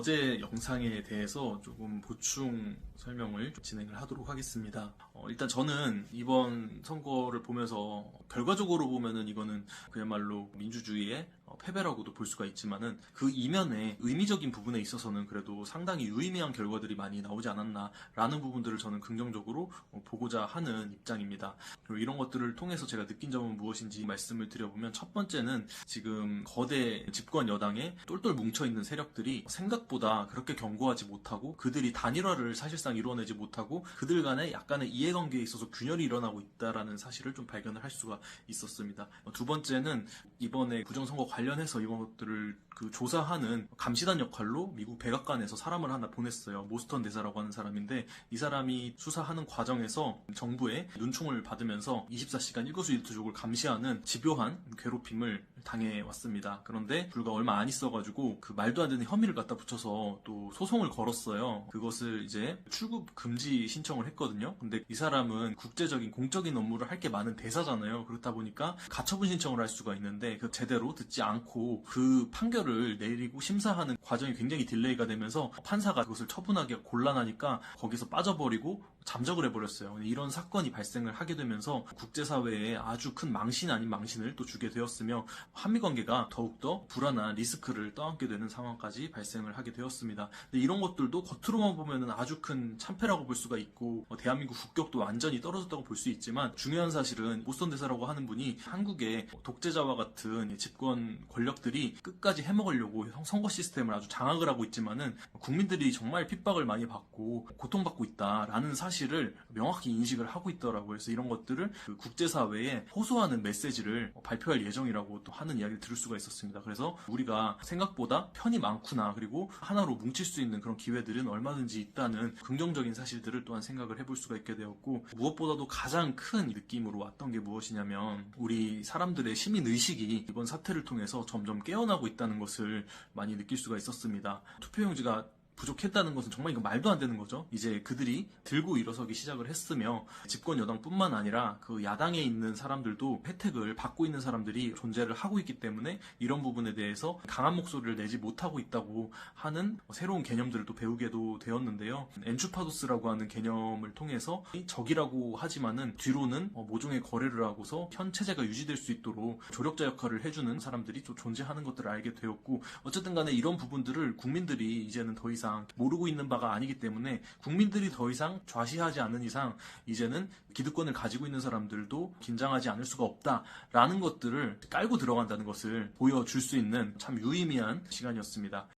어제 영상에 대해서 조금 보충 설명을 진행을 하도록 하겠습니다. 일단 저는 이번 선거를 보면서 결과적으로 보면은 이거는 그야말로 민주주의의 패배라고도 볼 수가 있지만은 그 이면에 의미적인 부분에 있어서는 그래도 상당히 유의미한 결과들이 많이 나오지 않았나라는 부분들을 저는 긍정적으로 보고자 하는 입장입니다. 그리고 이런 것들을 통해서 제가 느낀 점은 무엇인지 말씀을 드려보면, 첫 번째는 지금 거대 집권 여당에 똘똘 뭉쳐있는 세력들이 생각보다 그렇게 견고하지 못하고, 그들이 단일화를 사실상 이루어내지 못하고 그들 간에 약간의 이해관계에 있어서 균열이 일어나고 있다라는 사실을 좀 발견을 할 수가 있었습니다. 두 번째는 이번에 부정선거 관련해서 이런 것들을 조사하는 감시단 역할로 미국 백악관에서 사람을 하나 보냈어요. 모스턴 대사라고 하는 사람인데, 이 사람이 수사하는 과정에서 정부의 눈총을 받으면서 24시간 일거수일투족을 감시하는 집요한 괴롭힘을 당해왔습니다. 그런데 불과 얼마 안 있어가지고 그 말도 안 되는 혐의를 갖다 붙여서 또 소송을 걸었어요. 그것을 이제 출국 금지 신청을 했거든요. 근데 이 사람은 국제적인 공적인 업무를 할 게 많은 대사잖아요. 그렇다 보니까 가처분 신청을 할 수가 있는데 그 제대로 듣지 않고 그 판결을 내리고 심사하는 과정이 굉장히 딜레이가 되면서 판사가 그것을 처분하기가 곤란하니까 거기서 빠져버리고 잠적을 해버렸어요. 이런 사건이 발생을 하게 되면서 국제사회에 아주 큰 망신 아닌 망신을 또 주게 되었으며, 한미관계가 더욱더 불안한 리스크를 떠안게 되는 상황까지 발생을 하게 되었습니다. 근데 이런 것들도 겉으로만 보면 아주 큰 참패라고 볼 수가 있고, 대한민국 국격도 완전히 떨어졌다고 볼 수 있지만, 중요한 사실은 모스턴 대사라고 하는 분이 한국의 독재자와 같은 집권 권력들이 끝까지 해먹으려고 선거 시스템을 아주 장악을 하고 있지만은 국민들이 정말 핍박을 많이 받고 고통받고 있다라는 사실을 명확히 인식을 하고 있더라고요. 그래서 이런 것들을 국제사회에 호소하는 메시지를 발표할 예정이라고 또 하는 이야기를 들을 수가 있었습니다. 그래서 우리가 생각보다 편이 많구나, 그리고 하나로 뭉칠 수 있는 그런 기회들은 얼마든지 있다는 긍정적인 사실들을 또한 생각을 해볼 수가 있게 되었고, 무엇보다도 가장 큰 느낌으로 왔던 게 무엇이냐면, 우리 사람들의 시민의식이 이번 사태를 통해서 점점 깨어나고 있다는 것을 많이 느낄 수가 있었습니다. 투표용지가 부족했다는 것은 정말 이거 말도 안 되는 거죠. 이제 그들이 들고 일어서기 시작을 했으며, 집권 여당뿐만 아니라 그 야당에 있는 사람들도 혜택을 받고 있는 사람들이 존재를 하고 있기 때문에 이런 부분에 대해서 강한 목소리를 내지 못하고 있다고 하는 새로운 개념들을 또 배우게도 되었는데요. 엔추파도스라고 하는 개념을 통해서 적이라고 하지만은 뒤로는 모종의 거래를 하고서 현 체제가 유지될 수 있도록 조력자 역할을 해주는 사람들이 또 존재하는 것들을 알게 되었고, 어쨌든 간에 이런 부분들을 국민들이 이제는 더 이상 모르고 있는 바가 아니기 때문에, 국민들이 더 이상 좌시하지 않는 이상 이제는 기득권을 가지고 있는 사람들도 긴장하지 않을 수가 없다라는 것들을 깔고 들어간다는 것을 보여줄 수 있는 참 유의미한 시간이었습니다.